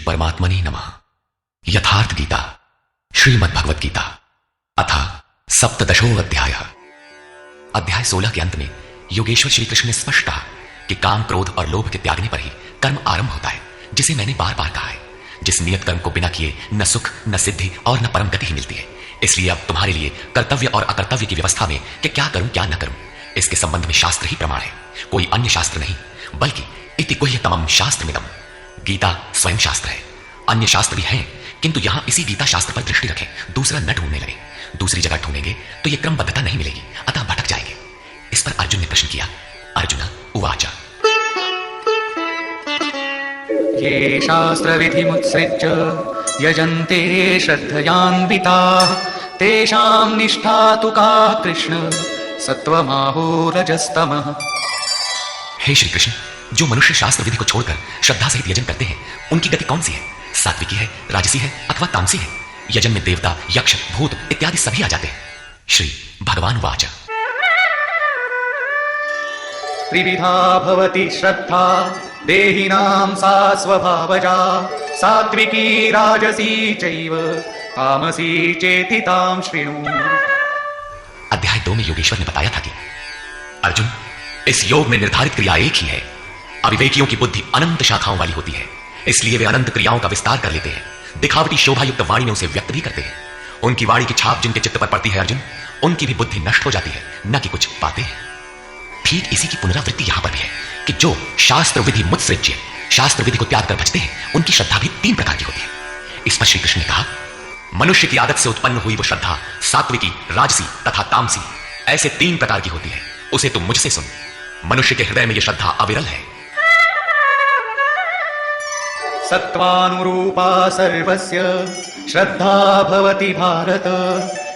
परमात्मने नमः। यथार्थ गीता श्रीमद् भगवत गीता अथ सप्तदशो अध्याय। अध्याय 16 के अंत में योगेश्वर श्री कृष्ण ने स्पष्ट कहा कि काम, क्रोध और लोभ के त्यागने पर ही कर्म आरंभ होता है, जिसे मैंने बार बार कहा है। जिस नियत कर्म को बिना किए न सुख, न सिद्धि और न परम गति ही मिलती है। इसलिए अब तुम्हारे लिए कर्तव्य और अकर्तव्य की व्यवस्था में कि क्या करूं क्या न करूं, इसके संबंध में शास्त्र ही प्रमाण है, कोई अन्य शास्त्र नहीं, बल्कि इति गुह्यतमं शास्त्रमिदं। गीता स्वयं शास्त्र है। अन्य शास्त्र भी हैं, किंतु यहां इसी गीता शास्त्र पर दृष्टि रखें, दूसरा न ढूंढने लगे। दूसरी जगह ढूंढेंगे तो यह क्रमबद्धता नहीं मिलेगी, अतः भटक जाएंगे। इस पर अर्जुन ने प्रश्न किया। अर्जुन उवाच ये शास्त्र विधि मुत्सृज्य यजन्ते श्रद्धयान्विताः तेषां निष्ठा तु का कृष्ण सत्वमाहो रजस्तमः। हे श्री कृष्ण, जो मनुष्य शास्त्र विधि को छोड़कर श्रद्धा सहित यजन करते हैं, उनकी गति कौन सी है? सात्विकी है, राजसी है अथवा तामसी है? यजन में देवता, यक्ष, भूत इत्यादि सभी आ जाते हैं। श्री भगवान वाच त्रिविधा भवति श्रद्धा देहिनां सा स्वभावजा सात्विकी राजसी चैव तामसी चेति तां शृणु। अध्याय 2 में योगेश्वर ने बताया था कि अर्जुन, इस योग में निर्धारित क्रिया एक ही है। अविवेकियों की बुद्धि अनंत शाखाओं वाली होती है, इसलिए वे अनंत क्रियाओं का विस्तार कर लेते हैं। दिखावटी शोभा युक्त वाणी में उसे व्यक्त भी करते हैं। उनकी वाणी की छाप जिनके चित्त पर पड़ती है अर्जुन, उनकी भी बुद्धि नष्ट हो जाती है, न कि कुछ पाते हैं। ठीक इसी की पुनरावृत्ति यहां पर भी है कि जो शास्त्र विधि मुत्सृज्य, शास्त्र विधि को त्याग कर बचते हैं, उनकी श्रद्धा भी 3 प्रकार की होती है। इस पर श्री कृष्ण ने कहा, मनुष्य की आदत से उत्पन्न हुई वो श्रद्धा सात्विकी, राजसी तथा तामसी ऐसे 3 प्रकार की होती है। उसे तुम मुझसे सुन। मनुष्य के हृदय में यह श्रद्धा अविरल है। सत्वानुरूपा सर्वस्य श्रद्धा भवति भारत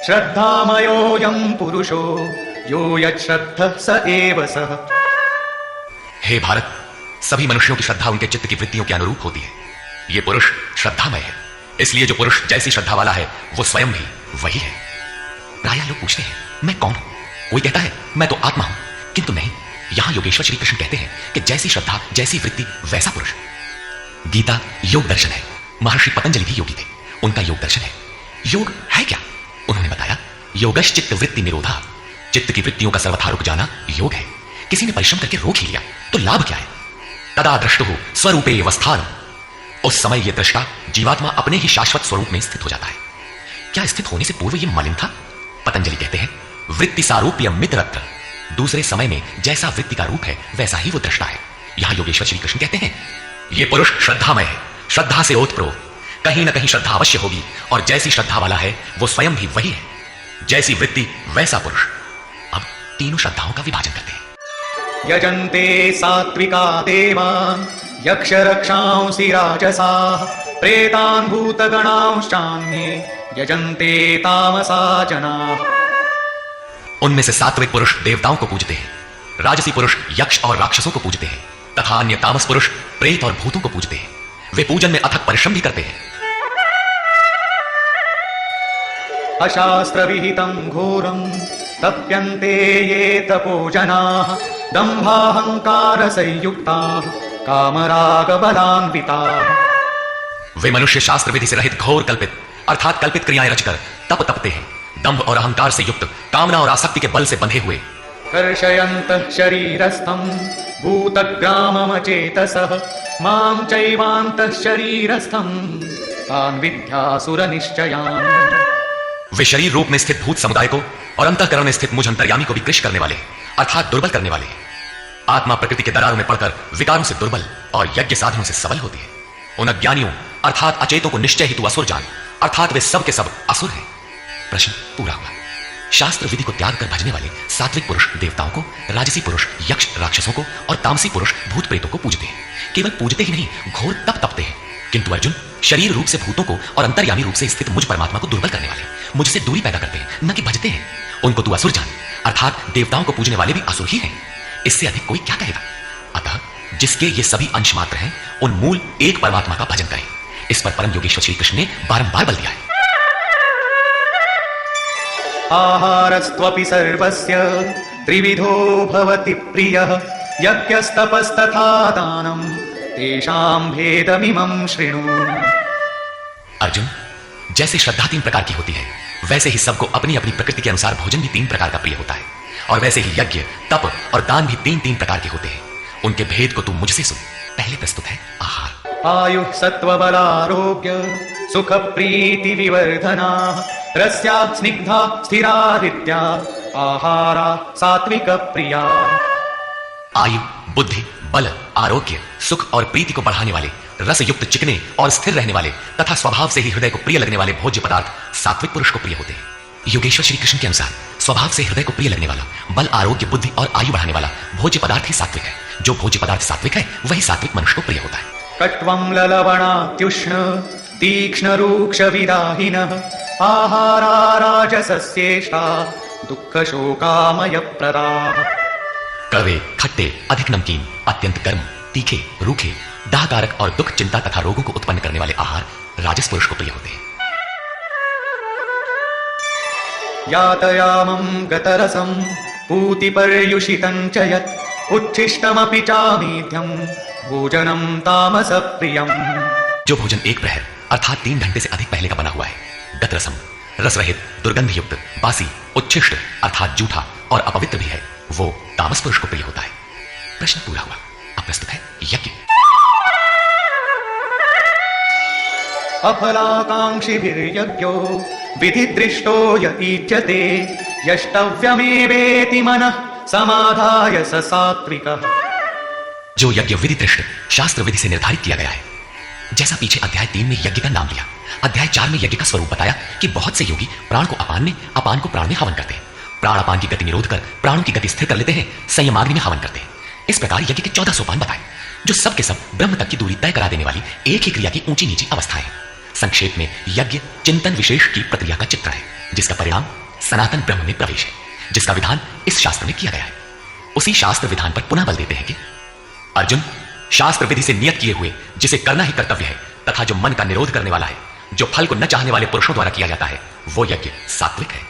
श्रद्धामयोऽयं पुरुषो यो यच्छ्रद्धः स एव सः। हे भारत, सभी मनुष्यों की श्रद्धा उनके चित्त की वृत्तियों के अनुरूप होती है। यह पुरुष श्रद्धामय है, इसलिए जो पुरुष जैसी श्रद्धा वाला है वो स्वयं भी वही है। प्रायः लोग पूछते हैं, मैं कौन हूं? कोई कहता है मैं तो आत्मा हूं, किंतु नहीं। यहां योगेश्वर श्री कृष्ण कहते हैं कि जैसी श्रद्धा, जैसी वृत्ति, वैसा पुरुष। गीता योग दर्शन है। महर्षि पतंजलि भी योगी थे, उनका योग दर्शन है। योग है क्या? उन्होंने बताया, योगश्च चित्त वृत्ति निरोधा। चित्त की वृत्तियों का सर्वथा रुक जाना योग है। किसी ने परिश्रम करके रोक ही लिया तो लाभ क्या है? तदा दृष्टुः स्वरूपे अवस्थान। उस समय यह दृष्टा जीवात्मा अपने ही शाश्वत स्वरूप में स्थित हो जाता है। क्या स्थित होने से पूर्व यह मलिन था? पतंजलि कहते हैं, वृत्ति सारूप्य मित्रत्र। दूसरे समय में जैसा वृत्ति का रूप है वैसा ही वो दृष्टा है। यहां योगेश्वर श्री कृष्ण कहते हैं, यह पुरुष श्रद्धामय है, श्रद्धा से ओतप्रोत। कहीं ना कहीं श्रद्धा अवश्य होगी, और जैसी श्रद्धा वाला है वो स्वयं भी वही है। जैसी वृत्ति वैसा पुरुष। अब तीनों श्रद्धाओं का विभाजन करते हैं। यजन्ते सात्विका देवान् यक्ष रक्षांसि राजसाः प्रेतान् भूतगणांश्चान्ये यजन्ते तामसा जनाः। उनमें से सात्विक पुरुष देवताओं को पूजते हैं, राजसी पुरुष यक्ष और राक्षसों को पूजते हैं, तथा अन्य तामस पुरुष प्रेत और भूतों को पूजते हैं। वे पूजन में अथक परिश्रम भी करते हैं। अशास्त्र विहितं घोरं तप्यन्ते ये तपो जनाः दम्भाहंकार संयुक्ताः कामराग बलान्विताः। वे मनुष्य शास्त्र विधि से रहित घोर कल्पित अर्थात कल्पित क्रियाएं रचकर तपते हैं। दंभ और अहंकार से युक्त, कामना और आसक्ति के बल से बंधे हुए। कर्षयन्तः शरीरस्थं भूतग्राममचेतसः मां चैवान्तः शरीरस्थं तान् विद्यासुरनिश्चयान्। वे शरीर रूप में स्थित भूत समुदाय को और अंतःकरण में स्थित मुझ अंतर्यामी को विकृश करने वाले अर्थात दुर्बल करने वाले। आत्मा प्रकृति के दरारों में पड़कर विकारों से दुर्बल और यज्ञ साधनों से सबल होती है। उन अज्ञानियों अर्थात अचेतों को निश्चय हेतु असुर जान, अर्थात वे सब के सब असुर हैं। प्रश्न पूरा हुआ। शास्त्र विधि को त्याग कर भजने वाले सात्विक पुरुष देवताओं को, राजसी पुरुष यक्ष राक्षसों को और तामसी पुरुष भूत प्रेतों को पूजते हैं। केवल पूजते ही नहीं, घोर तप तपते हैं। किंतु अर्जुन, शरीर रूप से भूतों को और अंतर्यामी रूप से स्थित मुझ परमात्मा को दुर्बल करने वाले, मुझसे दूरी पैदा करते हैं, न कि भजते हैं। उनको तू असुर जान, अर्थात देवताओं को पूजने वाले भी असुर ही हैं। इससे अधिक कोई क्या कहेगा? अतः जिसके ये सभी अंश मात्र हैं, उन मूल एक परमात्मा का भजन करें। इस पर परम योगेश्वर श्री कृष्ण ने बारंबार बल दिया है। आहारस्त्वपि सर्वस्य त्रिविधो भवति प्रियः यज्ञस्तपस्तथा दानं तेषां भेदमिमं शृणु। अर्जुन, जैसे श्रद्धा 3 प्रकार की होती है, वैसे ही सबको अपनी अपनी प्रकृति के अनुसार भोजन भी 3 प्रकार का प्रिय होता है, और वैसे ही यज्ञ, तप और दान भी 3 प्रकार के होते हैं। उनके भेद को तू मुझसे सुन। पहले प्रस्तुत है आहार। आयुः सत्त्वबलारोग्य सुख प्रीति विवर्धना, रस्या स्निग्धा स्थिरादित्या, आहारा सात्विक प्रिया। आयु, बुद्धि, बल, आरोग्य, सुख और प्रीति को बढ़ाने वाले, रस युक्त चिकने और स्थिर रहने वाले तथा स्वभाव से ही हृदय को प्रिय लगने वाले भोज्य पदार्थ सात्विक पुरुष को प्रिय होते हैं। योगेश्वर श्री कृष्ण के अनुसार स्वभाव से हृदय को प्रिय लगने वाला, बल, आरोग्य, बुद्धि और आयु बढ़ाने वाला भोज्य पदार्थ ही सात्विक है। जो भोज्य पदार्थ सात्विक है, वही सात्विक मनुष्य को प्रिय होता है। कट्वं ललवणात्युष्ण तीक्ष्ण रूक्ष विदाहिनः, आहारा राजसस्येषा दुःख शोकामय प्रदा। कड़वे, खट्टे, अधिक नमकीन, अत्यंत गर्म, तीखे, रूखे, दाहकारक और दुख, चिंता तथा रोगों को उत्पन्न करने वाले आहार राजस पुरुष को प्रिय होते हैं। यातयामं गतरसं पूतिपर्युषितं च यत्, उच्छिष्टमपि चामेध्यं भोजनं तामसप्रियम्। जो भोजन 1 प्रहर अर्थात 3 घंटे से अधिक पहले का बना हुआ है, गतरसम, रस रहित, दुर्गंध युक्त, बासी, उच्छिष्ट अर्थात जूठा और अपवित्र भी है, वो तामस पुरुष को प्रिय होता है। प्रश्न पूरा हुआ। अब प्रस्तुत है यज्ञ। अफलाकांक्षिभिर्यज्ञो विधिदृष्टो यतीज्यते, यष्टव्यमेवेति मनः समाधाय स सात्विकः। जो यज्ञ विधि दृष्ट शास्त्र विधि से निर्धारित किया गया है, जैसा पीछे अध्याय 3 में यज्ञ का नाम लिया, अध्याय 4 में यज्ञ का स्वरूप बताया कि बहुत से योगी प्राण को अपान में, अपान को प्राण में हवन करते हैं, प्राण अपान की गति निरोध कर प्राणों की गति स्थिर कर लेते हैं, संयमाग्नि में हवन करते हैं। इस प्रकार यज्ञ के 14 सोपान बताए, जो सब के सब ब्रह्म तक की दूरी तय करा देने वाली एक ही क्रिया की ऊंची नीची अवस्थाएं। संक्षेप में यज्ञ चिंतन विशेष की प्रक्रिया का चित्र है, जिसका परिणाम सनातन ब्रह्म में प्रवेश है, जिसका विधान इस शास्त्र में किया गया है। उसी शास्त्र विधान पर पुनः बल देते हैं कि अर्जुन, शास्त्र विधि से नियत किए हुए जिसे करना ही कर्तव्य है तथा जो मन का निरोध करने वाला है, जो फल को न चाहने वाले पुरुषों द्वारा किया जाता है, वो यज्ञ सात्विक है।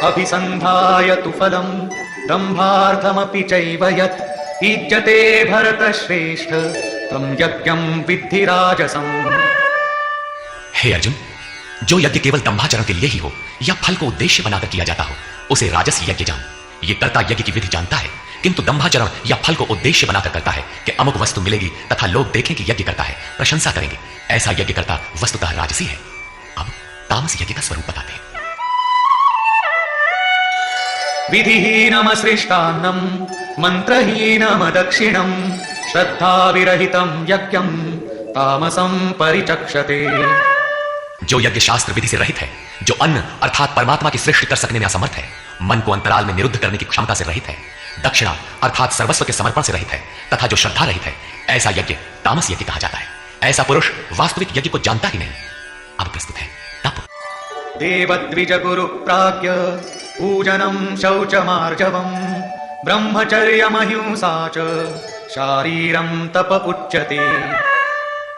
अभिसंधाय तु फलं दम्भार्थमपि चैव यत्, इज्जते भरतश्रेष्ठ तं यज्ञं विद्धि राजसं। हे अर्जुन, जो यज्ञ केवल दंभाचरण के लिए ही हो या फल को उद्देश्य बनाकर किया जाता हो, उसे राजस यज्ञ जान। ये कर्ता यज्ञ की विधि जानता है, किंतु दंभाचरण या फल को उद्देश्य बनाकर करता है कि अमुक वस्तु मिलेगी तथा लोग देखें कि यज्ञ करता है, प्रशंसा करेंगे, ऐसा यज्ञ करता वस्तुतः राजसी है। अब तामस यज्ञ का स्वरूप बताते हैं। विधिहीनमसृष्टान्नं मन्त्रहीनमदक्षिणं, श्रद्धाविरहितं यज्ञं तामसं परिचक्षते। जो यज्ञ शास्त्र विधि से रहित है, जो अन्न अर्थात परमात्मा की सृष्टि कर सकने में असमर्थ है, मन को अंतराल में निरुद्ध करने की क्षमता से रहित है, दक्षिणा अर्थात सर्वस्व के समर्पण से रहित है तथा जो श्रद्धा रहित है, ऐसा यज्ञ तामस यज्ञ कहा जाता है। ऐसा पुरुष वास्तविक यज्ञ को जानता ही नहीं। अब प्रस्तुत है तप। देवद्विज गुरु प्राज्ञ पूजनं शौचमार्जवं, ब्रह्मचर्यमहिंसा च शारीरं तप उच्यते।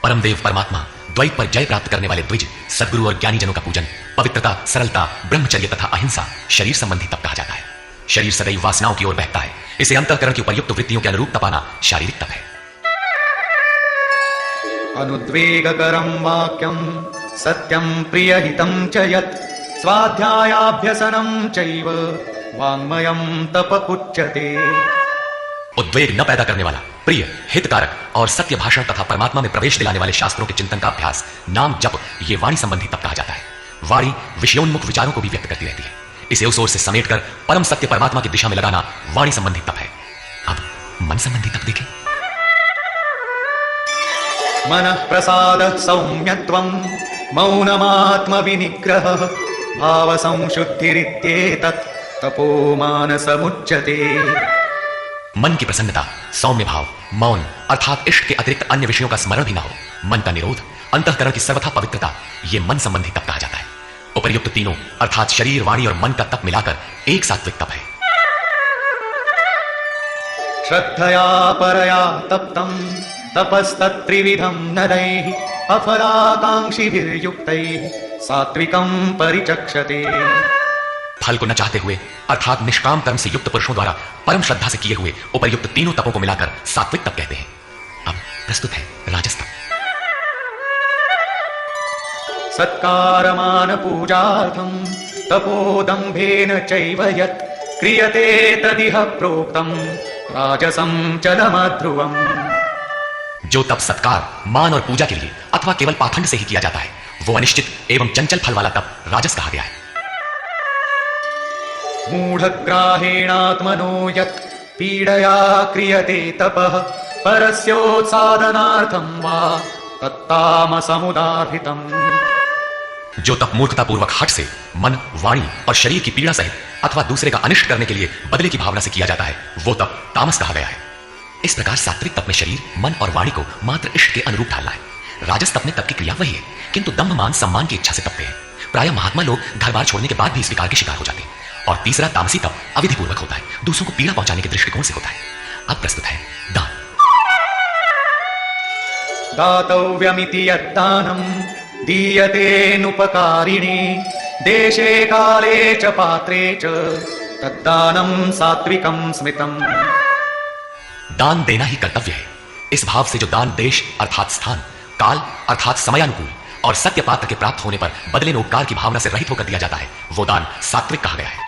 परमदेव परमात्मा द्वैत पर जय प्राप्त करने वाले द्विज, सद्गुरु और ज्ञानी जनों का पूजन, पवित्रता, सरलता, ब्रह्मचर्य तथा अहिंसा शरीर संबंधी तप कहा जाता है। शरीर सदैव वासनाओं की ओर बहता है, इसे अंतःकरण की उपर्युक्त वृत्तियों के अनुरूप तपाना शारीरिक तप है। अनुद्वेगकरं वाक्यं सत्यं प्रियहितं च यत्, स्वाध्यायाभ्यसनं चैव वाङ्मयं तप उच्यते। उद्वेग न पैदा करने वाला, प्रिय, हितकारक और सत्य भाषण तथा परमात्मा में प्रवेश दिलाने वाले शास्त्रों के चिंतन का अभ्यास, नाम जप, ये वाणी संबंधी तप कहा जाता है। वाणी विषयोन्मुख विचारों को भी व्यक्त करती रहती है, इसे उस ओर से समेटकर परम सत्य परमात्मा की दिशा में लगाना वाणी संबंधी तप है। अब मन संबंधी तप देखें। मनः प्रसादः सौम्यत्वं मौनमात्म विनिग्रहः, भाव संशुद्धिरित्येतत् तपो मानसमुच्यते। मन की प्रसन्नता, सौम्य भाव, मौन अर्थात इष्ट के अतिरिक्त अन्य विषयों का स्मरण भी ना हो, मन का निरोध, अंतःकरण की सर्वथा पवित्रता, ये मन संबंधी तप कहा जाता है। उपर्युक्त तीनों अर्थात शरीर, वाणी और मन का तप मिलाकर एक सात्विक तप है। श्रद्धया परया तप्तं तपस्तत्त्रिविधं नरैः, अफलाकांक्षिभिर्युक्तैः सात्विकं परिचक्षते। फल को न चाहते हुए अर्थात निष्काम कर्म से युक्त पुरुषों द्वारा परम श्रद्धा से किए हुए उपर्युक्त तीनों तपों को मिलाकर सात्विक तप कहते हैं। अब प्रस्तुत है राजस तप। सत्कारमान पूजार्थं तपोदम्भेन चैव यत् क्रियते तदिह प्रोक्तं राजसं चलमध्रुवम्। जो तप सत्कार, मान और पूजा के लिए अथवा केवल पाखंड से ही किया जाता है, वो अनिश्चित एवं चंचल फल वाला तप राजस कहा गया है। मूढ़ग्राहेणात्मनो यत् पीडया क्रियते तपः परस्योत्सादनार्थं वा तत्तामसमुदाहृतम्। जो तप मूर्खता पूर्वक हठ से मन, वाणी और शरीर की पीड़ा सहित अथवा दूसरे का अनिष्ट करने के लिए बदले की भावना से किया जाता है, वो तप तामस कहा गया है। इस प्रकार सात्विक तप में शरीर, मन और वाणी को मात्र इष्ट के अनुरूप ढालना है। राजस तप में तप की क्रिया वही है, किंतु दम्भ, मान, सम्मान की इच्छा से तपते हैं। प्रायः महात्मा लोग घर बार छोड़ने के बाद भी इस विकार के शिकार हो जाते हैं। और तीसरा तामसी तप अविधि पूर्वक होता है, दूसरों को पीड़ा पहुंचाने के दृष्टिकोण से होता है। अब प्रस्तुत है दान। दातव्यमिति यद्दानं दीयतेनुपकारिणे देशे काले च पात्रे च तद्दानं सात्विकं स्मृतम्। दान देना ही कर्तव्य है। इस भाव से जो दान देश अर्थात स्थान, काल अर्थात समयानुकूल और सत्य पात्र के प्राप्त होने पर बदले में उपकार की भावना से रहित होकर दिया जाता है, वो दान सात्विक कहा गया है।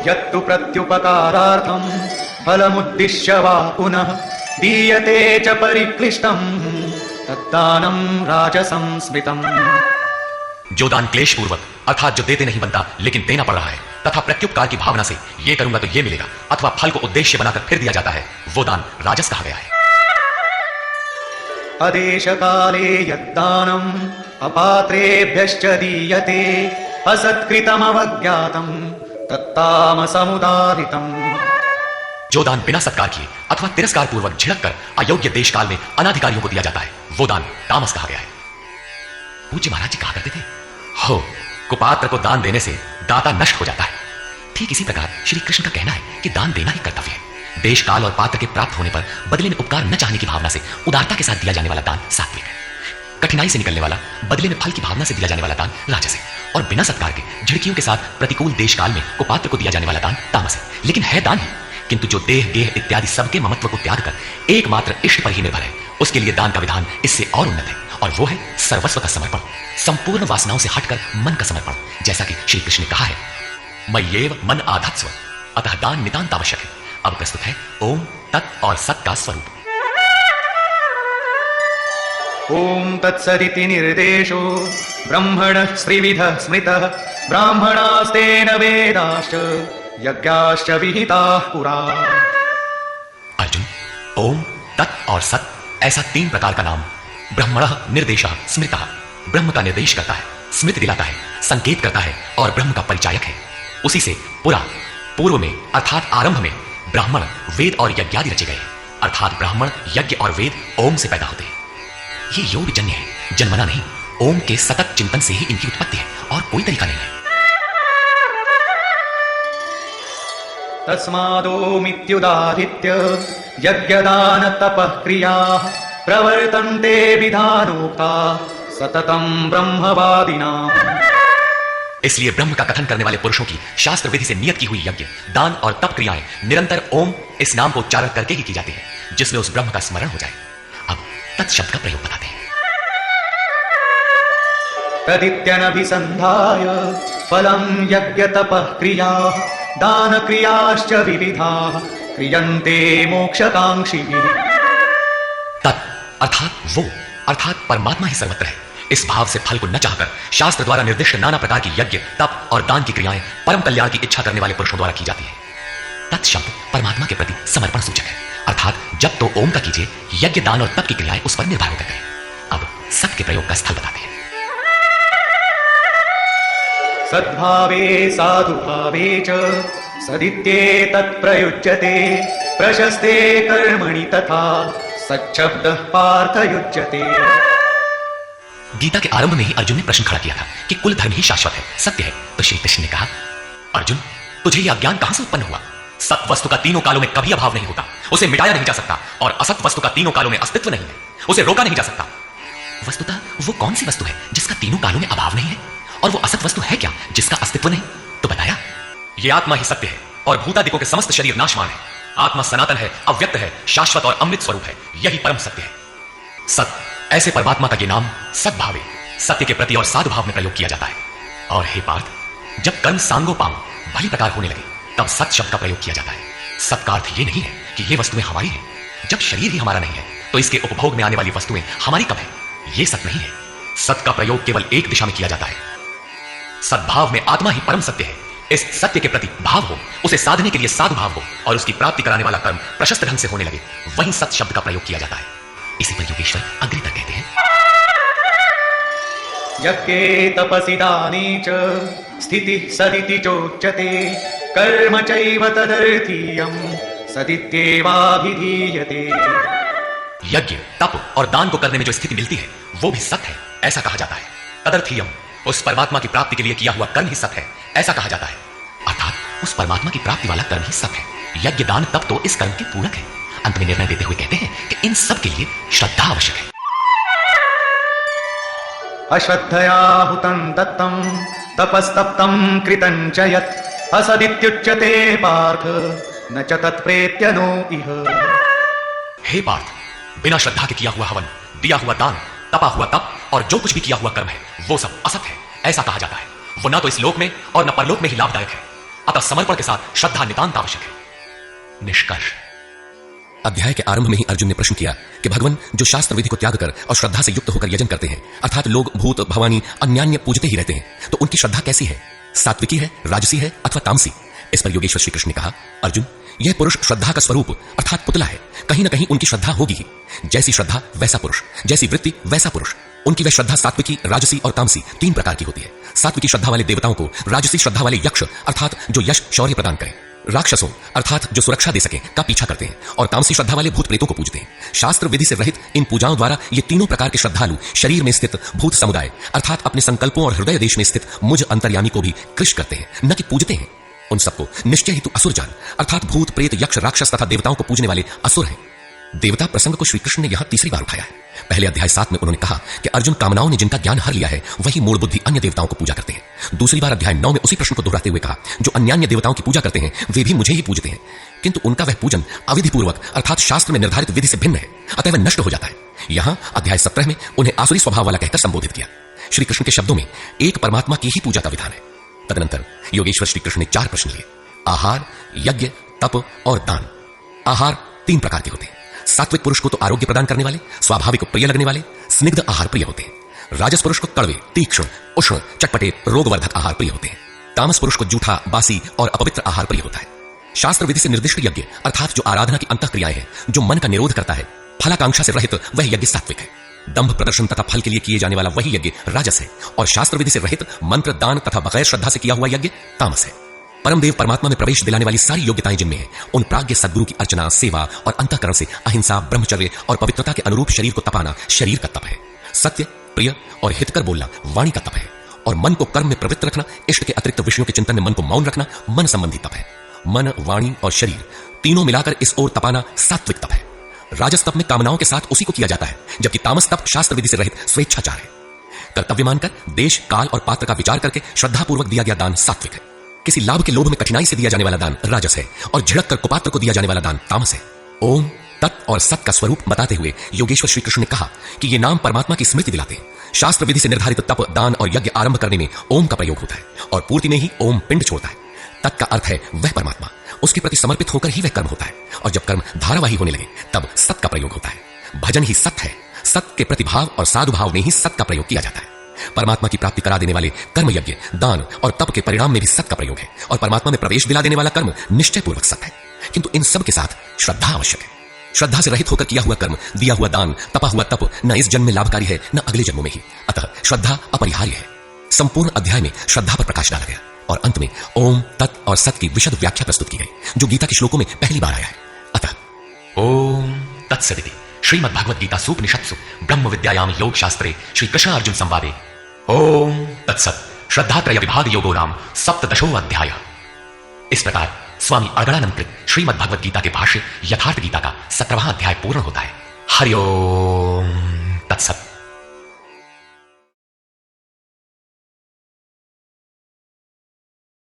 यत्तु प्रत्युपकारार्थं फलमुद्दिश्य वा पुनः दीयते च परिक्लिष्टं तद्दानं राजसं स्मृतम्। जो दान क्लेश पूर्वक अर्थात जो देते नहीं बनता लेकिन देना पड़ रहा है तथा प्रत्युपकार की भावना से ये करूंगा तो ये मिलेगा अथवा फल को उद्देश्य बनाकर फिर दिया जाता है, वो दान राजस कहा गया है। अदेश काले यद्दानम् अपात्रेभ्यश्च दीयते असत्कृतमवज्ञातं तत्तामसमुदाहृतम्। जो दान बिना सत्कार किए अथवा तिरस्कार पूर्वक झिड़क कर अयोग्य देश काल में अनाधिकारियों को दिया जाता है, वो दान तामस कहा गया है। पूज्य महाराज जी कहा करते थे, हो कुपात्र को दान देने से दाता नष्ट हो जाता है। ठीक इसी प्रकार श्री कृष्ण का कहना है कि दान देना ही कर्तव्य है। देश काल और पात्र के प्राप्त होने पर बदले में उपकार न चाहने की भावना से उदारता के साथ दिया जाने वाला दान सात्विक है। कठिनाई से निकलने वाला बदले में फल की भावना से दिया जाने वाला दान राजस है। और बिना सत्कार के झिड़कियों के साथ प्रतिकूल देश काल में कुपात्र को दिया जाने वाला दान तामस है। लेकिन है दान ही, किंतु जो देह, गेह इत्यादि सबके ममत्व को त्याग कर एकमात्र इष्ट पर ही निर्भर है, उसके लिए दान का विधान इससे और उन्नत है। और वो है सर्वस्व का समर्पण, संपूर्ण वासनाओं से हटकर मन का समर्पण। जैसा कि श्री कृष्ण ने कहा है, मय्येव मन आधत्स्व, अतः दान नितांत आवश्यक है। अब प्रस्तुत है ओम, तत् और सत् का स्वरूप। ओम तत्सदिति निर्देशो ब्रह्मणः श्रीविधः स्मृतः ब्राह्मणास्तेन वेदाश्च यज्ञाश्च विहिताः पुरा। अर्जुन, ओम, तत् और सत् ऐसा तीन प्रकार का नाम ब्रह्मणः निर्देशः स्मृतः, ब्रह्म का निर्देश करता है, स्मृति दिलाता है, संकेत करता है और ब्रह्म का परिचायक है। उसी से पुरा, पूर्व में अर्थात आरंभ में ब्राह्मण, वेद और यज्ञादि रचे गए, अर्थात ब्राह्मण, यज्ञ और वेद ओम से पैदा होते हैं। ये योग जन्य है, जन्मना नहीं। ओम के सतत चिंतन से ही इनकी उत्पत्ति है और कोई तरीका नहीं है। तस्मादोमित्युदाहृत्य यज्ञदान तपः क्रियाः प्रवर्तन्ते विधानोक्ता सततं ब्रह्मवादिनाम्। इसलिए ब्रह्म का कथन करने वाले पुरुषों की शास्त्र विधि से नियत की हुई यज्ञ, दान और तप क्रियाएं निरंतर ओम इस नाम को उच्चारण करके ही की जाती है, जिसमें उस ब्रह्म का स्मरण हो जाए। अब तत् शब्द का प्रयोग बताते हैं। तदित्यनभिसन्धाय फलं यज्ञ तपः क्रियाः दान क्रियाश्च विविधाः क्रियन्ते मोक्षकांक्षिभिः। तत् अर्थात वो, अर्थात परमात्मा ही सर्वत्र है। इस भाव से फल को न चाहकर शास्त्र द्वारा निर्दिष्ट नाना प्रकार की यज्ञ, तप और दान की क्रियाएं परम कल्याण की इच्छा करने वाले पुरुषों द्वारा की जाती है। तत् शब्द परमात्मा के प्रति समर्पण सूचक है, अर्थात जब तो ओम का कीजिए, यज्ञ, दान और तप की क्रियाएं उस पर निर्भर होकर करें। अब सत के प्रयोग का स्थल बताते हैं। सद्भावे साधुभावे च सदित्येतत् प्रयुज्यते प्रशस्ते कर्मणि तथा सच्छब्दः पार्थयुज्यते। गीता के आरंभ में ही अर्जुन ने प्रश्न खड़ा किया था कि कुल धर्म ही शाश्वत है, सत्य है। तो श्री कृष्ण ने कहा, अर्जुन, तुझे यह अज्ञान कहां से उत्पन्न हुआ? सत वस्तु का तीनों कालों में कभी अभाव नहीं होता, उसे मिटाया नहीं जा सकता। और असत वस्तु का तीनों कालों में अस्तित्व नहीं है, उसे रोका नहीं जा सकता। वस्तुतः वो कौन सी वस्तु है जिसका तीनों कालों में अभाव नहीं है और वो असत वस्तु है क्या जिसका अस्तित्व नहीं? तो बताया, ये आत्मा ही सत्य है और भूतादिकों के समस्त शरीर नाशवान है। आत्मा सनातन है, अव्यक्त है, शाश्वत और अमृत स्वरूप है। यही परम सत्य है। सत, ऐसे परमात्मा का ये नाम सद्भावे, सत्य के प्रति और साधुभाव में प्रयोग किया जाता है। और हे पार्थ, जब कर्म सांगोपांग भली प्रकार होने लगे तब सत शब्द का प्रयोग किया जाता है। सत का अर्थ ये नहीं है कि ये वस्तुएं हमारी हैं। जब शरीर ही हमारा नहीं है तो इसके उपभोग में आने वाली वस्तुएं हमारी कब है? ये सत नहीं है। सत का प्रयोग केवल एक दिशा में किया जाता है। सद्भाव में आत्मा ही परम सत्य है। इस सत्य के प्रति भाव हो, उसे साधने के लिए साधुभाव हो और उसकी प्राप्ति कराने वाला कर्म प्रशस्त ढंग से होने लगे, वहीं सत शब्द का प्रयोग किया जाता है। इसी पर योगेश्वर अग्रेतर कहते हैं, यज्ञे तपसि दाने च स्थितिः सदिति चोच्यते कर्म चैव तदर्थीयं सदित्येवाभिधीयते। यज्ञ, तप और दान को करने में जो स्थिति मिलती है वो भी सत है, ऐसा कहा जाता है। तदर्थीयम, उस परमात्मा की प्राप्ति के लिए किया हुआ कर्म ही सत है, ऐसा कहा जाता है। अर्थात उस परमात्मा की प्राप्ति वाला कर्म ही सत है। यज्ञ, दान, तप तो इस कर्म के पूरक है। अंत में निर्णय देते हुए कहते हैं कि इन सब के लिए श्रद्धा आवश्यक है। अश्रद्धया हुतं दत्तं तपस्तप्तं कृतं च यत् असदित्युच्यते पार्थ न च तत्प्रेत्य नो इह। हे पार्थ, बिना श्रद्धा के किया हुआ हवन, दिया हुआ दान, तपा हुआ तप और जो कुछ भी किया हुआ कर्म है वो सब असत है, ऐसा कहा जाता है। वो ना तो इस लोक में और न परलोक में ही लाभदायक है। अतः समर्पण के साथ श्रद्धा नितांत आवश्यक है। निष्कर्ष। अध्याय के आरंभ में ही अर्जुन ने प्रश्न किया कि भगवान जो शास्त्र विधि को त्याग कर और श्रद्धा से युक्त होकर यजन करते हैं, अर्थात लोग भूत भवानी अन्यान्य पूजते ही रहते हैं, तो उनकी श्रद्धा कैसी है? सात्विकी है, राजसी है अथवा तामसी? इस पर योगेश्वर श्री कृष्ण ने कहा, अर्जुन, यह पुरुष श्रद्धा का स्वरूप अर्थात पुतला है। कहीं ना कहीं उनकी श्रद्धा होगी ही। जैसी श्रद्धा वैसा पुरुष, जैसी वृत्ति वैसा पुरुष। उनकी वह श्रद्धा सात्विकी, राजसी और तामसी तीन प्रकार की होती है। सात्विकी श्रद्धा वाले देवताओं को, राजसी श्रद्धा वाले यक्ष अर्थात जो यश शौर्य प्रदान करें, राक्षसों अर्थात जो सुरक्षा दे सके का पीछा करते हैं, और तामसी श्रद्धा वाले भूत प्रेतों को पूजते हैं। शास्त्र विधि से रहित इन पूजाओं द्वारा ये तीनों प्रकार के श्रद्धालु शरीर में स्थित भूत समुदाय अर्थात अपने संकल्पों और हृदय देश में स्थित मुझ अंतर्यामी को भी कृश करते हैं, न कि पूजते हैं। उन सबको निश्चय हेतु असुर जान अर्थात भूत प्रेत यक्ष राक्षस तथा देवताओं को पूजने वाले असुर हैं। देवता प्रसंग को श्री कृष्ण ने यहां तीसरी बार उठाया है। पहले अध्याय 7 में उन्होंने कहा कि अर्जुन, कामनाओं ने जिनका ज्ञान हर लिया है वही मूल बुद्धि अन्य देवताओं को पूजा करते हैं। दूसरी बार अध्याय 9 में उसी प्रश्न को दोहराते हुए कहा, जो अन्यान्य देवताओं की पूजा करते हैं वे भी मुझे ही पूजते हैं, किंतु उनका वह पूजन अविधि पूर्वक अर्थात शास्त्र में निर्धारित विधि से भिन्न है, अतः वह नष्ट हो जाता है। यहां अध्याय 17 में उन्हें आसुरी स्वभाव वाला कहकर संबोधित किया। श्री कृष्ण के शब्दों में एक परमात्मा की ही पूजा का विधान है। तदनंतर योगेश्वर श्री कृष्ण ने 4 प्रश्न लिए। आहार, यज्ञ, तप और दान। आहार 3 प्रकार के होते हैं। सात्विक पुरुष को तो आरोग्य प्रदान करने वाले, स्वाभाविक प्रिय लगने वाले स्निग्ध आहार प्रिय होते हैं। राजस पुरुष को कड़वे, तीक्ष्ण, उष्ण, चटपटे, रोगवर्धक आहार प्रिय होते हैं। तामस पुरुष को जूठा, बासी और अपवित्र आहार प्रिय होता है। शास्त्र विधि से निर्दिष्ट यज्ञ अर्थात जो आराधना की अंतःक्रियाएं हैं, जो मन का निरोध करता है, फलाकांक्षा से रहित, वह यज्ञ सात्विक है। दंभ प्रदर्शन तथा फल के लिए किए जाने वाला वही यज्ञ राजस है, और शास्त्र विधि से रहित मंत्र दान तथा बगैर श्रद्धा से किया हुआ यज्ञ तामस है। परमदेव परमात्मा में प्रवेश दिलाने वाली सारी योग्यताएं जिनमें है, उन प्राज्ञ सद्गुरु की अर्चना, सेवा और अंतःकरण से अहिंसा, ब्रह्मचर्य और पवित्रता के अनुरूप शरीर को तपाना शरीर का तप है। सत्य, प्रिय और हितकर बोलना वाणी का तप है, और मन को कर्म में प्रवृत्त रखना, इष्ट के अतिरिक्त विषयों के चिंतन में मन को मौन रखना मन संबंधी तप है। मन, वाणी और शरीर तीनों मिलाकर इस ओर तपाना सात्विक तप है। राजस तप में कामनाओं के साथ उसी को किया जाता है, जबकि तामस तप शास्त्र विधि से रहित स्वेच्छाचार है। कर्तव्य मानकर देश, काल और पात्र का विचार करके श्रद्धापूर्वक दिया गया दान सात्विक है। किसी लाभ के लोभ में कठिनाई से दिया जाने वाला दान राजस है, और झिड़क कर कुपात्र को दिया जाने वाला दान तामस है। ओम, तत् और सत का स्वरूप बताते हुए योगेश्वर श्री कृष्ण ने कहा कि ये नाम परमात्मा की स्मृति दिलाते हैं। शास्त्र विधि से निर्धारित तप, दान और यज्ञ आरंभ करने में ओम का प्रयोग होता है, और पूर्ति में ही ओम पिंड छोड़ता है। तत् का अर्थ है वह परमात्मा, उसके प्रति समर्पित होकर ही वह कर्म होता है, और जब कर्म धारावाही होने लगे तब सत का प्रयोग होता है। भजन ही सत है, सत के प्रतिभाव और साधुभाव में ही सत का प्रयोग किया जाता है। परमात्मा की प्राप्ति करा देने वाले कर्म, यज्ञ, दान और तप के परिणाम में भी सत का प्रयोग है, और परमात्मा में प्रवेश दिला देने वाला कर्म निश्चय पूर्वक सत है, किंतु इन सब के साथ श्रद्धा आवश्यक है। श्रद्धा से रहित होकर किया हुआ कर्म, दिया हुआ दान, तपा हुआ तप न इस जन्म में लाभकारी है न अगले जन्मों में ही, अतः श्रद्धा अपरिहार्य है। संपूर्ण अध्याय में श्रद्धा पर प्रकाश डाला गया, और अंत में ओम, तत् और सत की विशद व्याख्या प्रस्तुत की गई, जो गीता के श्लोकों में पहली बार आया है। अतः ओम तत्सदिति श्रीमद्भगवद गीता सूपनिषत्सु ब्रह्म विद्यायाम योग शास्त्रे श्री कृष्ण अर्जुन संवादे ओम तत्सत श्रद्धात्रय विभाग योगो नाम सप्तदशो अध्याय। इस प्रकार स्वामी अगणानंद कृत श्रीमद्भगवद गीता के भाष्य यथार्थ गीता का 17वां अध्याय पूर्ण होता है। हरि ओम तत्सत।